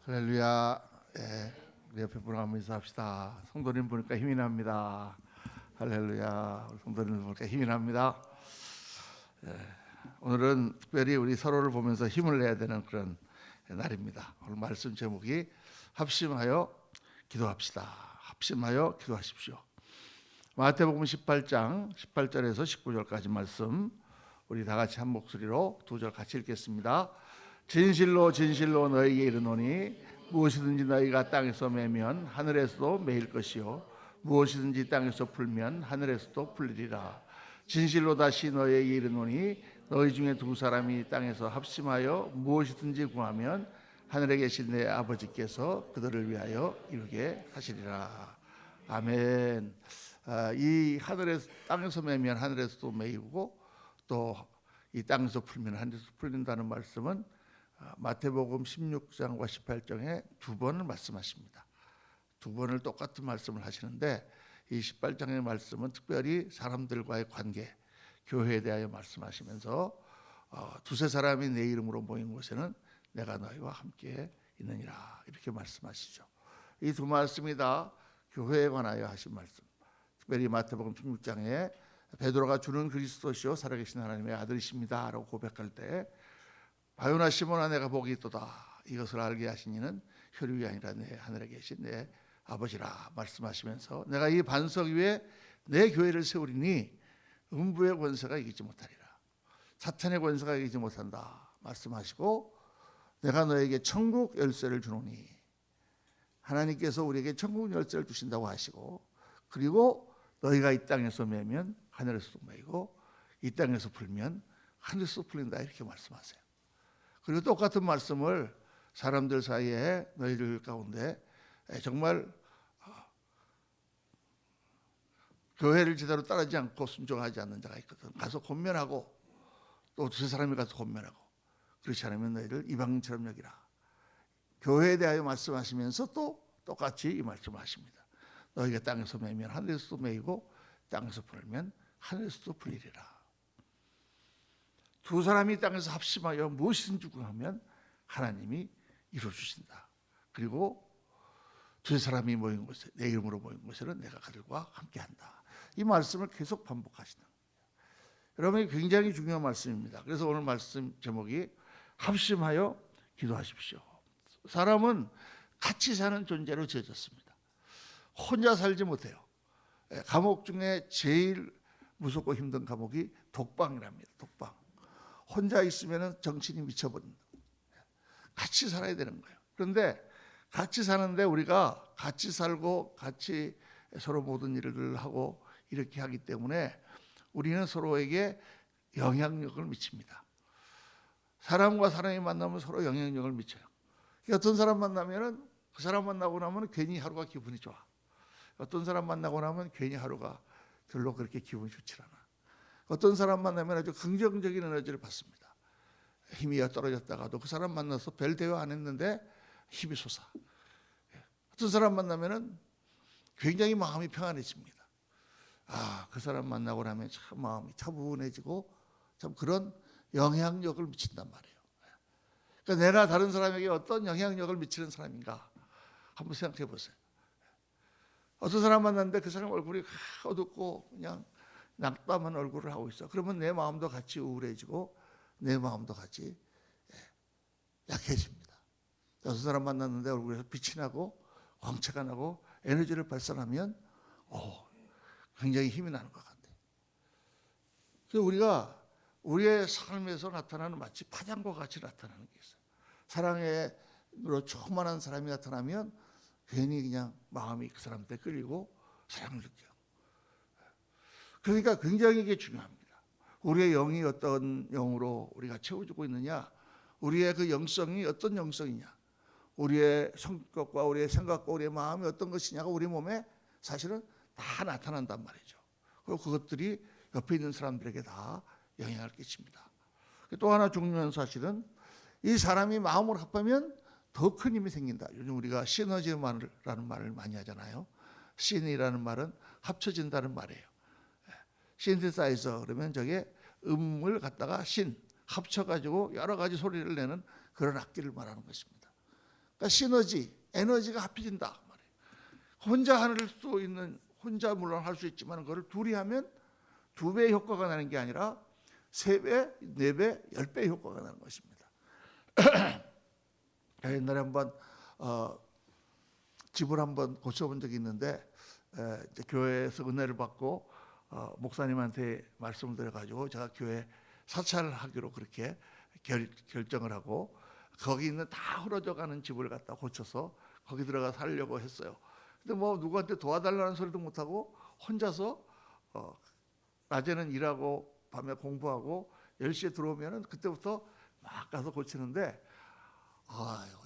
할렐루야. 예, 우리 옆에 분하고 인사합시다. 성도님 보니까 힘이 납니다. 할렐루야. 우리 성도님 보니까 힘이 납니다. 예, 오늘은 특별히 우리 서로를 보면서 힘을 내야 되는 그런 날입니다. 오늘 말씀 제목이 합심하여 기도합시다. 합심하여 기도하십시오. 마태복음 18장 18절에서 19절까지 말씀 우리 다 같이 한 목소리로 두 절 같이 읽겠습니다. 진실로 진실로 너희에게 이르노니 무엇이든지 너희가 땅에서 매면 하늘에서도 매일 것이요 무엇이든지 땅에서 풀면 하늘에서도 풀리리라. 진실로 다시 너희에게 이르노니 너희 중에 두 사람이 땅에서 합심하여 무엇이든지 구하면 하늘에 계신 내 아버지께서 그들을 위하여 이루게 하시리라. 아멘. 이 하늘에서 땅에서 매면 하늘에서도 매이고 또 이 땅에서 풀면 하늘에서 풀린다는 말씀은 마태복음 16장과 18장에 두 번을 말씀하십니다. 두 번을 똑같은 말씀을 하시는데 이 18장의 말씀은 특별히 사람들과의 관계, 교회에 대하여 말씀하시면서 두세 사람이 내 이름으로 모인 곳에는 내가 너희와 함께 있느니라 이렇게 말씀하시죠. 이 두 말씀이 다 교회에 관하여 하신 말씀. 특별히 마태복음 16장에 베드로가 주는 그리스도시요 살아계신 하나님의 아들이십니다 라고 고백할 때 바요나 시몬아 내가 복이 있도다 이것을 알게 하신 이는 혈육이 아니라 내 하늘에 계신 내 아버지라 말씀하시면서 내가 이 반석 위에 내 교회를 세우리니 음부의 권세가 이기지 못하리라. 사탄의 권세가 이기지 못한다 말씀하시고 내가 너에게 천국 열쇠를 주노니 하나님께서 우리에게 천국 열쇠를 주신다고 하시고 그리고 너희가 이 땅에서 매면 하늘에서도 매이고 이 땅에서 풀면 하늘에서도 풀린다 이렇게 말씀하세요. 그리고 똑같은 말씀을 사람들 사이에 너희들 가운데 정말 교회를 제대로 따르지 않고 순종하지 않는 자가 있거든. 가서 권면하고 또 두세 사람이 가서 권면하고 그렇지 않으면 너희를 이방인처럼 여기라. 교회에 대하여 말씀하시면서 또 똑같이 이 말씀을 하십니다. 너희가 땅에서 매면 하늘에서도 매이고 땅에서 풀면 하늘에서도 풀리리라. 두 사람이 땅에서 합심하여 무엇이든지 구하면 하나님이 이루어주신다. 그리고 두 사람이 모인 곳에 내 이름으로 모인 곳에는 내가 그들과 함께한다. 이 말씀을 계속 반복하시는 거예요. 여러분 굉장히 중요한 말씀입니다. 그래서 오늘 말씀 제목이 합심하여 기도하십시오. 사람은 같이 사는 존재로 지어졌습니다. 혼자 살지 못해요. 감옥 중에 제일 무섭고 힘든 감옥이 독방이랍니다. 독방. 혼자 있으면 정신이 미쳐버린다. 같이 살아야 되는 거예요. 그런데 같이 사는데 우리가 같이 살고 같이 서로 모든 일을 하고 이렇게 하기 때문에 우리는 서로에게 영향력을 미칩니다. 사람과 사람이 만나면 서로 영향력을 미쳐요. 어떤 사람 만나면은 그 사람 만나고 나면 괜히 하루가 기분이 좋아. 어떤 사람 만나고 나면 괜히 하루가 별로 그렇게 기분이 좋지 않아. 어떤 사람 만나면 아주 긍정적인 에너지를 받습니다. 힘이 떨어졌다가도 그 사람 만나서 별 대화 안 했는데 힘이 솟아. 어떤 사람 만나면은 굉장히 마음이 평안해집니다. 그 사람 만나고 나면 참 마음이 차분해지고 참 그런 영향력을 미친단 말이에요. 그러니까 내가 다른 사람에게 어떤 영향력을 미치는 사람인가 한번 생각해 보세요. 어떤 사람 만났는데 그 사람 얼굴이 어둡고 그냥 낙담한 얼굴을 하고 있어. 그러면 내 마음도 같이 우울해지고 내 마음도 같이 약해집니다. 어떤 사람 만났는데 얼굴에서 빛이 나고 광채가 나고 에너지를 발산하면 굉장히 힘이 나는 것 같아요. 그래서 우리가 우리의 삶에서 나타나는 마치 파장과 같이 나타나는 게 있어요. 사랑으로 충만한 사람이 나타나면 괜히 그냥 마음이 그 사람한테 끌리고 사랑을 느껴요. 그러니까 굉장히 이게 중요합니다. 우리의 영이 어떤 영으로 우리가 채워주고 있느냐, 우리의 그 영성이 어떤 영성이냐, 우리의 성격과 우리의 생각과 우리의 마음이 어떤 것이냐가 우리 몸에 사실은 다 나타난단 말이죠. 그리고 그것들이 옆에 있는 사람들에게 다 영향을 끼칩니다. 또 하나 중요한 사실은 이 사람이 마음을 합하면 더 큰 힘이 생긴다. 요즘 우리가 시너지라는 말을 많이 하잖아요. 신이라는 말은 합쳐진다는 말이에요. 신디사이저 그러면 저게 음을 갖다가 신 합쳐가지고 여러 가지 소리를 내는 그런 악기를 말하는 것입니다. 그러니까 시너지, 에너지가 합해진다 말이에요. 혼자 할 수 있는, 혼자 물론 할 수 있지만 그걸 둘이 하면 2배의 효과가 나는 게 아니라 3배, 4배, 10배의 효과가 나는 것입니다. 옛날에 한번 집을 한번 고쳐본 적이 있는데 이제 교회에서 은혜를 받고 목사님한테 말씀을 드려가지고 제가 교회 사찰하기로 그렇게 결정을 하고 거기 있는 다 흐려져가는 집을 갖다 고쳐서 거기 들어가 살려고 했어요. 근데 뭐 누구한테 도와달라는 소리도 못하고 혼자서 낮에는 일하고 밤에 공부하고 10시에 들어오면은 그때부터 막 가서 고치는데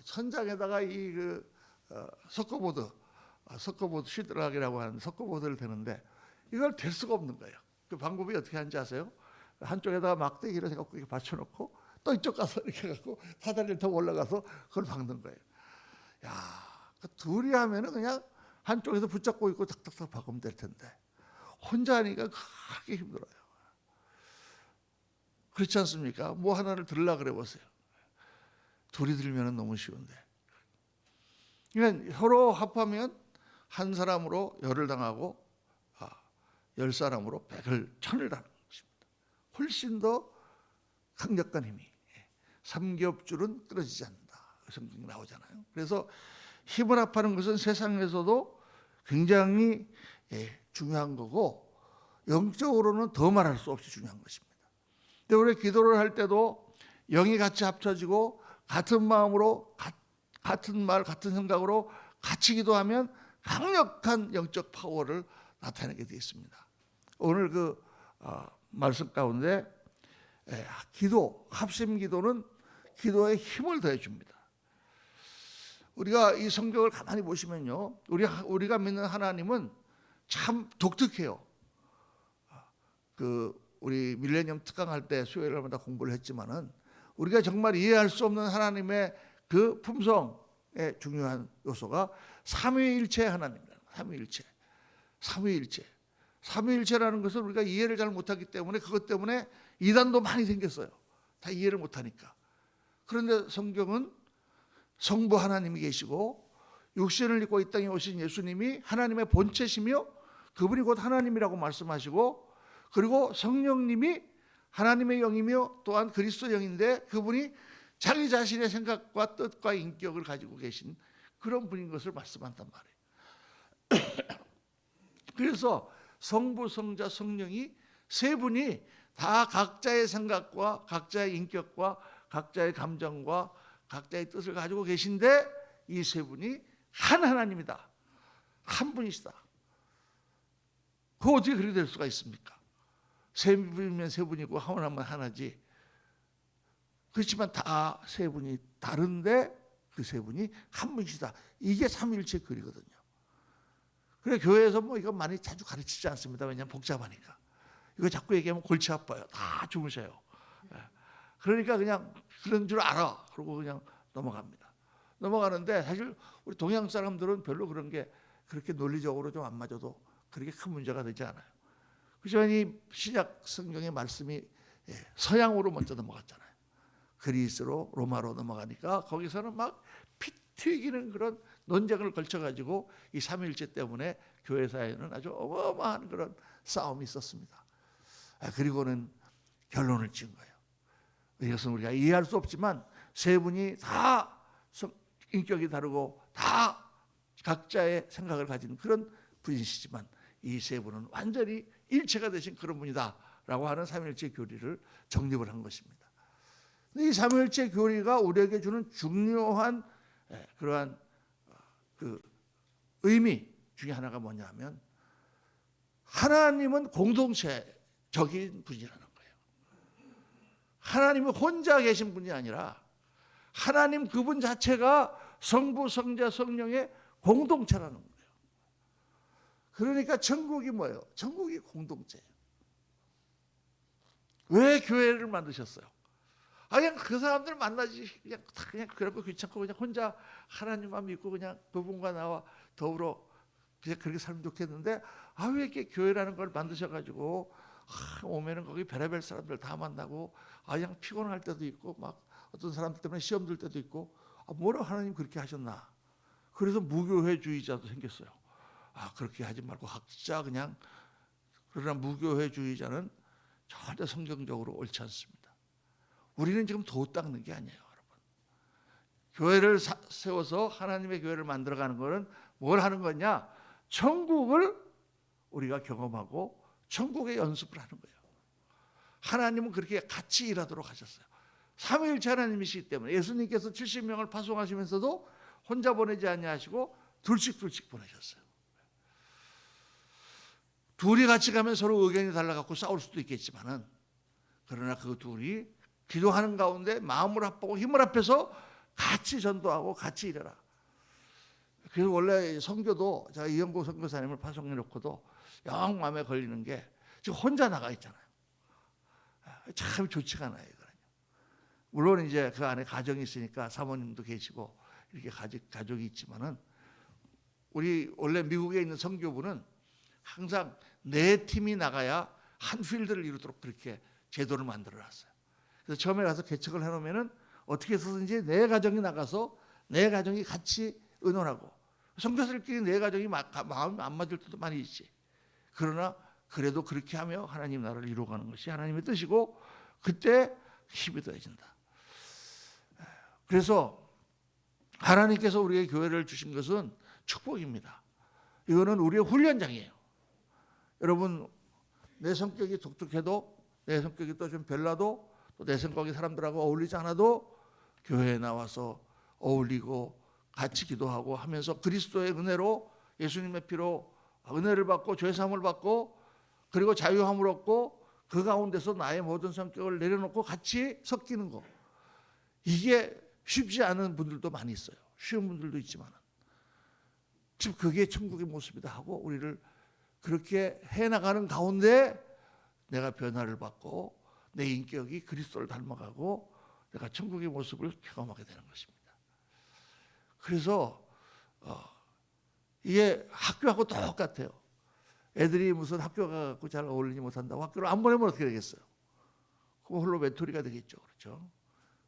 천장에다가 이 석고보드 시드락이라고 하는 석고보드를 대는데 이걸 댈 수가 없는 거예요. 그 방법이 어떻게 하는지 아세요? 한쪽에다가 막대기를 해갖고 이렇게 받쳐놓고 또 이쪽 가서 이렇게 해갖고 사다리를 타고 올라가서 그걸 박는 거예요. 야, 그 둘이 하면은 그냥 한쪽에서 붙잡고 있고 탁탁탁 박으면 될 텐데 혼자 하니까 그렇게 힘들어요. 그렇지 않습니까? 뭐 하나를 들으려 그래 보세요. 둘이 들면은 너무 쉬운데. 그러니까 서로 합하면 한 사람으로 열을 당하고 10사람으로 100을 당하는 것입니다. 훨씬 더 강력한 힘이. 삼겹줄은 끊어지지 않는다. 성경이 나오잖아요. 그래서 힘을 합하는 것은 세상에서도 굉장히 중요한 거고 영적으로는 더 말할 수 없이 중요한 것입니다. 근데 우리 기도를 할 때도 영이 같이 합쳐지고 같은 마음으로 같은 말 같은 생각으로 같이 기도하면 강력한 영적 파워를 나타내게 되어 있습니다. 오늘 그 말씀 가운데 기도, 합심 기도는 기도에 힘을 더해 줍니다. 우리가 이 성경을 가만히 보시면요, 우리가 믿는 하나님은 참 독특해요. 우리 밀레니엄 특강할 때 수요일마다 공부를 했지만은 우리가 정말 이해할 수 없는 하나님의 그 품성의 중요한 요소가 삼위일체 하나님입니다. 삼위일체라는 것을 우리가 이해를 잘 못하기 때문에 그것 때문에 이단도 많이 생겼어요. 다 이해를 못하니까. 그런데 성경은 성부 하나님이 계시고 육신을 입고 이 땅에 오신 예수님이 하나님의 본체시며 그분이 곧 하나님이라고 말씀하시고 그리고 성령님이 하나님의 영이며 또한 그리스도 영인데 그분이 자기 자신의 생각과 뜻과 인격을 가지고 계신 그런 분인 것을 말씀한단 말이에요. 그래서 성부, 성자, 성령이 세 분이 다 각자의 생각과 각자의 인격과 각자의 감정과 각자의 뜻을 가지고 계신데 이 세 분이 한 하나님이다. 한 분이시다. 그거 어떻게 그렇게 될 수가 있습니까? 세 분이면 세 분이고 하나면 하나지. 그렇지만 다 세 분이 다른데 그 세 분이 한 분이시다. 이게 삼위일체 교리거든요. 그래 교회에서 뭐 이거 많이 자주 가르치지 않습니다. 왜냐하면 복잡하니까. 이거 자꾸 얘기하면 골치 아파요. 다 주무셔요. 그러니까 그냥 그런 줄 알아. 그러고 그냥 넘어갑니다. 넘어가는데 사실 우리 동양 사람들은 별로 그런 게 그렇게 논리적으로 좀 안 맞아도 그렇게 큰 문제가 되지 않아요. 그렇지만 이 신약 성경의 말씀이 서양으로 먼저 넘어갔잖아요. 그리스로 로마로 넘어가니까 거기서는 막 피 튀기는 그런 논쟁을 걸쳐가지고 이 삼위일체 때문에 교회 사회는 아주 어마어마한 그런 싸움이 있었습니다. 그리고는 결론을 지은 거예요. 이것은 우리가 이해할 수 없지만 세 분이 다 인격이 다르고 다 각자의 생각을 가진 그런 분이시지만 이 세 분은 완전히 일체가 되신 그런 분이다라고 하는 삼위일체 교리를 정립을 한 것입니다. 이 삼위일체 교리가 우리에게 주는 중요한 그러한 그 의미 중에 하나가 뭐냐면 하나님은 공동체적인 분이라는 거예요. 하나님은 혼자 계신 분이 아니라 하나님 그분 자체가 성부, 성자, 성령의 공동체라는 거예요. 그러니까 천국이 뭐예요? 천국이 공동체예요. 왜 교회를 만드셨어요? 그냥 그 사람들 만나지 그냥 그렇고 귀찮고 그냥 혼자 하나님만 믿고 그냥 그분과 나와 더불어 그냥 그렇게 살면 좋겠는데 왜 이렇게 교회라는 걸 만드셔가지고 오면은 거기 별의별 사람들 다 만나고 그냥 피곤할 때도 있고 막 어떤 사람들 때문에 시험 들 때도 있고 뭐라 하나님 그렇게 하셨나? 그래서 무교회주의자도 생겼어요. 그렇게 하지 말고 각자 그냥. 그러나 무교회주의자는 절대 성경적으로 옳지 않습니다. 우리는 지금 도 닦는 게 아니에요, 여러분. 교회를 세워서 하나님의 교회를 만들어가는 것은 뭘 하는 거냐? 천국을 우리가 경험하고 천국의 연습을 하는 거예요. 하나님은 그렇게 같이 일하도록 하셨어요. 삼위일체 하나님이시기 때문에 예수님께서 70명을 파송하시면서도 혼자 보내지 아니하시고 둘씩 보내셨어요. 둘이 같이 가면 서로 의견이 달라갖고 싸울 수도 있겠지만은, 그러나 그 둘이 기도하는 가운데 마음을 합하고 힘을 합해서 같이 전도하고 같이 일해라. 그래서 원래 선교도 제가 이영구 선교사님을 파송해 놓고도 영 마음에 걸리는 게 지금 혼자 나가 있잖아요. 참 좋지가 않아요. 물론 이제 그 안에 가정이 있으니까 사모님도 계시고 이렇게 가족이 있지만은, 우리 원래 미국에 있는 선교부는 항상 네 팀이 나가야 한 필드를 이루도록 그렇게 제도를 만들어 놨어요. 그래서 처음에 가서 개척을 해놓으면은 어떻게 해서든지 네 가정이 나가서 네 가정이 같이 의논하고, 선교사들끼리 네 가정이 마음이 안 맞을 때도 많이 있지. 그러나 그래도 그렇게 하며 하나님 나라를 이루어가는 것이 하나님의 뜻이고, 그때 힘이 더해진다. 그래서 하나님께서 우리의 교회를 주신 것은 축복입니다. 이거는 우리의 훈련장이에요. 여러분, 내 성격이 독특해도, 내 성격이 또 좀 별나도, 또 내 성격이 사람들하고 어울리지 않아도 교회에 나와서 어울리고 같이 기도하고 하면서 그리스도의 은혜로, 예수님의 피로 은혜를 받고 죄사함을 받고 그리고 자유함을 얻고 그 가운데서 나의 모든 성격을 내려놓고 같이 섞이는 거, 이게 쉽지 않은 분들도 많이 있어요. 쉬운 분들도 있지만 지금 그게 천국의 모습이다 하고 우리를 그렇게 해나가는 가운데 내가 변화를 받고 내 인격이 그리스도를 닮아가고 내가 천국의 모습을 경험하게 되는 것입니다. 그래서 이게 학교하고 똑같아요. 애들이 무슨 학교 가고 잘 어울리지 못한다고 학교를 안 보내면 어떻게 되겠어요? 그거 홀로 외톨이가 되겠죠. 그렇죠?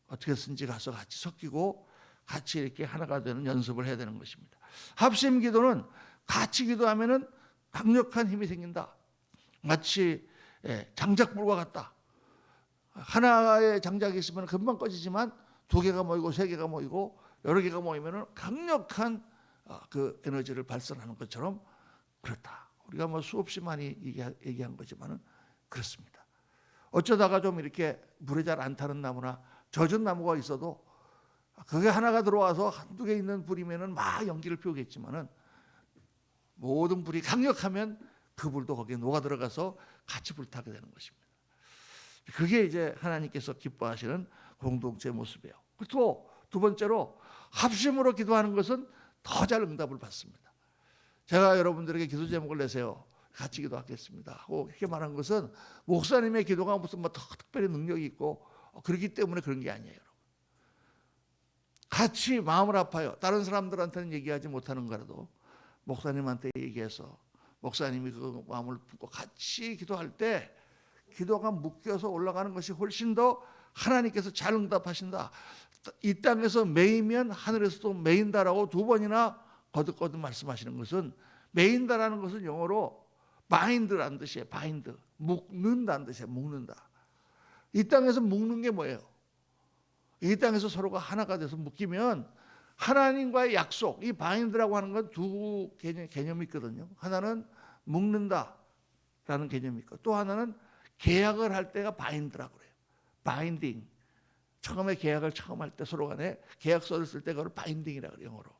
어떻게 해서든지 가서 같이 섞이고 같이 이렇게 하나가 되는 연습을 해야 되는 것입니다. 합심 기도는 같이 기도하면은 강력한 힘이 생긴다. 마치 장작불과 같다. 하나의 장작이 있으면 금방 꺼지지만 두 개가 모이고 세 개가 모이고 여러 개가 모이면은 강력한 그 에너지를 발산하는 것처럼 그렇다. 우리가 뭐 수없이 많이 얘기한 거지만은 그렇습니다. 어쩌다가 좀 이렇게 물에 잘 안 타는 나무나 젖은 나무가 있어도 그게 하나가 들어와서 한두 개 있는 불이면은 막 연기를 피우겠지만은 모든 불이 강력하면 그 불도 거기에 녹아 들어가서 같이 불타게 되는 것입니다. 그게 이제 하나님께서 기뻐하시는 공동체 모습이에요. 또 두 번째로 합심으로 기도하는 것은 더 잘 응답을 받습니다. 제가 여러분들에게 기도 제목을 내세요. 같이 기도하겠습니다 하고 이렇게 말한 것은 목사님의 기도가 무슨 뭐 특별히 능력이 있고 그렇기 때문에 그런 게 아니에요. 같이 마음을 아파요. 다른 사람들한테는 얘기하지 못하는 거라도 목사님한테 얘기해서 목사님이 그 마음을 품고 같이 기도할 때 기도가 묶여서 올라가는 것이 훨씬 더 하나님께서 잘 응답하신다. 이 땅에서 매이면 하늘에서도 매인다라고 두 번이나 거듭거듭 말씀하시는 것은, 매인다라는 것은 영어로 바인드라는 뜻이에요. 바인드, 묶는다는 뜻이에요. 묶는다. 이 땅에서 묶는 게 뭐예요? 이 땅에서 서로가 하나가 돼서 묶이면 하나님과의 약속, 이 바인드라고 하는 건 두 개념이 있거든요. 하나는 묶는다라는 개념이 있고, 또 하나는 계약을 할 때가 바인드라고 그래요. 바인딩. 처음에 계약을 처음 할 때 서로 간에 계약서를 쓸 때 그걸 바인딩이라고 그래요. 영어로.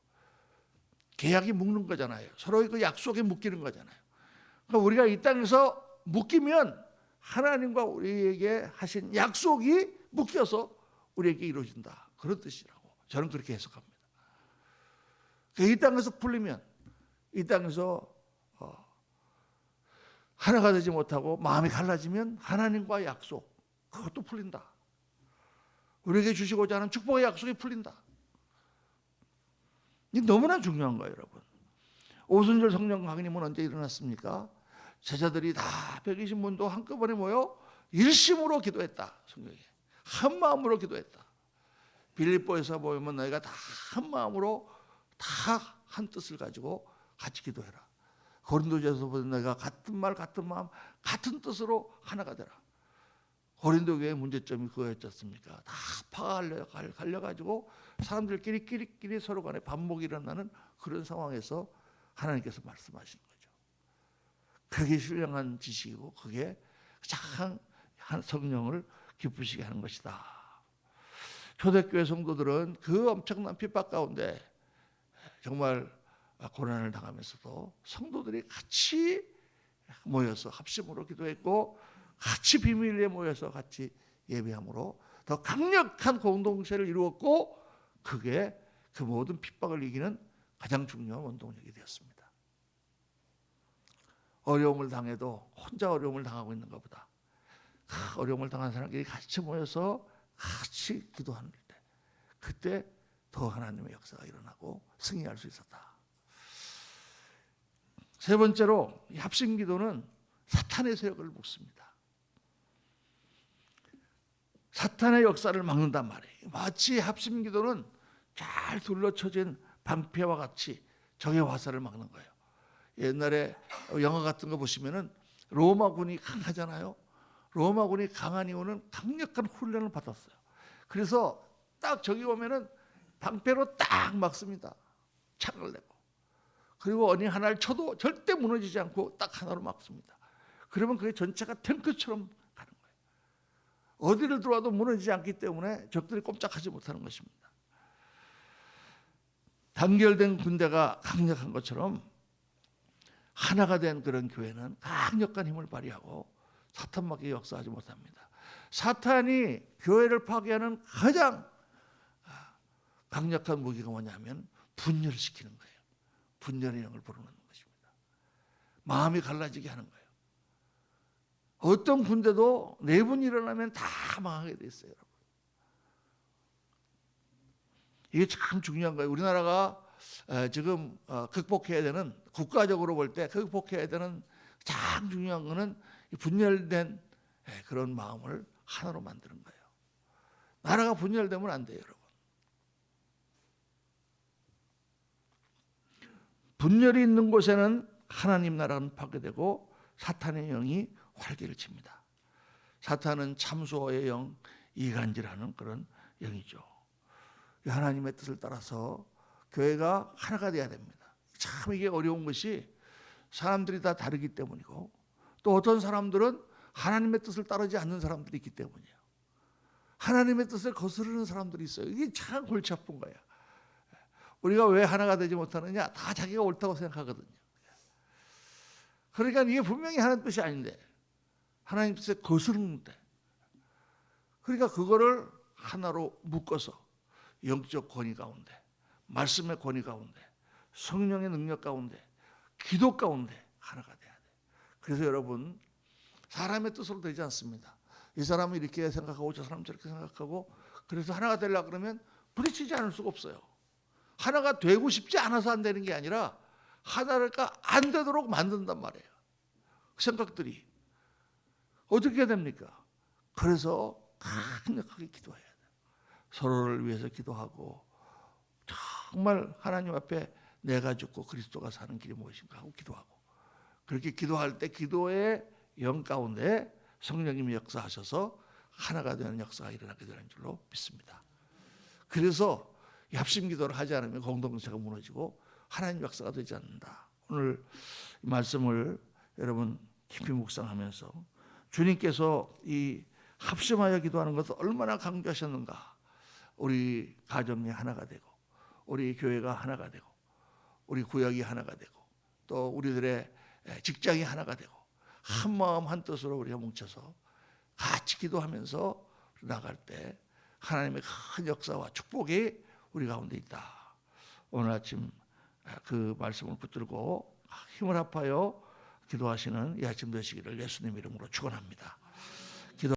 계약이 묶는 거잖아요. 서로의 그 약속에 묶이는 거잖아요. 그러니까 우리가 이 땅에서 묶이면 하나님과 우리에게 하신 약속이 묶여서 우리에게 이루어진다. 그런 뜻이라고 저는 그렇게 해석합니다. 이 땅에서 풀리면, 이 땅에서 하나가 되지 못하고 마음이 갈라지면 하나님과의 약속, 그것도 풀린다. 우리에게 주시고자 하는 축복의 약속이 풀린다. 이게 너무나 중요한 거예요, 여러분. 오순절 성령 강림은 언제 일어났습니까? 제자들이 다 120문도 한꺼번에 모여 일심으로 기도했다. 성경에 한 마음으로 기도했다. 빌립보에서 보면 너희가 다 한 마음으로 다 한 뜻을 가지고 같이 기도해라. 고린도전서 보면 너희가 같은 말 같은 마음 같은 뜻으로 하나가 되라. 고린도 교회의 문제점이 그거였지 않습니까? 다 파가 갈려가지고 사람들끼리 서로 간에 반목이 일어나는 그런 상황에서 하나님께서 말씀하시는 거죠. 그게 신령한 지식이고 그게 가장 성령을 기쁘시게 하는 것이다. 초대교회 성도들은 그 엄청난 핍박 가운데 정말 고난을 당하면서도 성도들이 같이 모여서 합심으로 기도했고 같이 비밀리에 모여서 같이 예배함으로 더 강력한 공동체를 이루었고 그게 그 모든 핍박을 이기는 가장 중요한 원동력이 되었습니다. 어려움을 당해도 혼자 어려움을 당하고 있는 것보다 어려움을 당한 사람들이 같이 모여서 같이 기도하는 때 그때 더 하나님의 역사가 일어나고 승리할 수 있었다. 세 번째로 이 합심기도는 사탄의 세력을 묶습니다. 사탄의 역사를 막는단 말이에요. 마치 합심기도는 잘 둘러쳐진 방패와 같이 적의 화살을 막는 거예요. 옛날에 영화 같은 거 보시면은 로마군이 강하잖아요. 로마군이 강한 이유는 강력한 훈련을 받았어요. 그래서 딱 적이 오면은 방패로 딱 막습니다. 창을 내고. 그리고 어디 하나를 쳐도 절대 무너지지 않고 딱 하나로 막습니다. 그러면 그게 전체가 탱크처럼 가는 거예요. 어디를 들어와도 무너지지 않기 때문에 적들이 꼼짝하지 못하는 것입니다. 단결된 군대가 강력한 것처럼 하나가 된 그런 교회는 강력한 힘을 발휘하고 사탄밖에 역사하지 못합니다. 사탄이 교회를 파괴하는 가장 강력한 무기가 뭐냐면 분열시키는 거예요. 분열의 영을 부르는 것입니다. 마음이 갈라지게 하는 거예요. 어떤 군대도 내분이 일어나면 다 망하게 돼 있어요. 여러분. 이게 참 중요한 거예요. 우리나라가 지금 극복해야 되는, 국가적으로 볼 때 극복해야 되는 가장 중요한 거는 분열된 그런 마음을 하나로 만드는 거예요. 나라가 분열되면 안 돼요, 여러분. 분열이 있는 곳에는 하나님 나라는 파괴되고 사탄의 영이 활기를 칩니다. 사탄은 참소의 영, 이간질하는 그런 영이죠. 하나님의 뜻을 따라서 교회가 하나가 돼야 됩니다. 참 이게 어려운 것이 사람들이 다 다르기 때문이고 또 어떤 사람들은 하나님의 뜻을 따르지 않는 사람들이 있기 때문이에요. 하나님의 뜻을 거스르는 사람들이 있어요. 이게 참 골치 아픈 거예요. 우리가 왜 하나가 되지 못하느냐? 다 자기가 옳다고 생각하거든요. 그러니까 이게 분명히 하나님 뜻이 아닌데 하나님 뜻에 거스르는데 그러니까 그거를 하나로 묶어서 영적 권위 가운데 말씀의 권위 가운데 성령의 능력 가운데 기도 가운데 하나가 돼야 돼요. 그래서 여러분 사람의 뜻으로 되지 않습니다. 이 사람은 이렇게 생각하고 저 사람은 저렇게 생각하고 그래서 하나가 되려고 그러면 부딪히지 않을 수가 없어요. 하나가 되고 싶지 않아서 안 되는 게 아니라 하나가 안 되도록 만든단 말이에요. 생각들이 어떻게 해야 됩니까? 그래서 강력하게 기도해야 돼요. 서로를 위해서 기도하고 정말 하나님 앞에 내가 죽고 그리스도가 사는 길이 무엇인가 하고 기도하고 그렇게 기도할 때 기도의 영 가운데 성령님이 역사하셔서 하나가 되는 역사가 일어나게 되는 줄로 믿습니다. 그래서 합심기도를 하지 않으면 공동체가 무너지고 하나님 역사가 되지 않는다. 오늘 이 말씀을 여러분 깊이 묵상하면서 주님께서 이 합심하여 기도하는 것을 얼마나 강조하셨는가. 우리 가정이 하나가 되고 우리 교회가 하나가 되고 우리 구역이 하나가 되고 또 우리들의 직장이 하나가 되고 한 마음 한 뜻으로 우리가 뭉쳐서 같이 기도하면서 나갈 때 하나님의 큰 역사와 축복이 우리 가운데 있다. 오늘 아침 그 말씀을 붙들고 힘을 합하여 기도하시는 이 아침 되시기를 예수님 이름으로 축원합니다.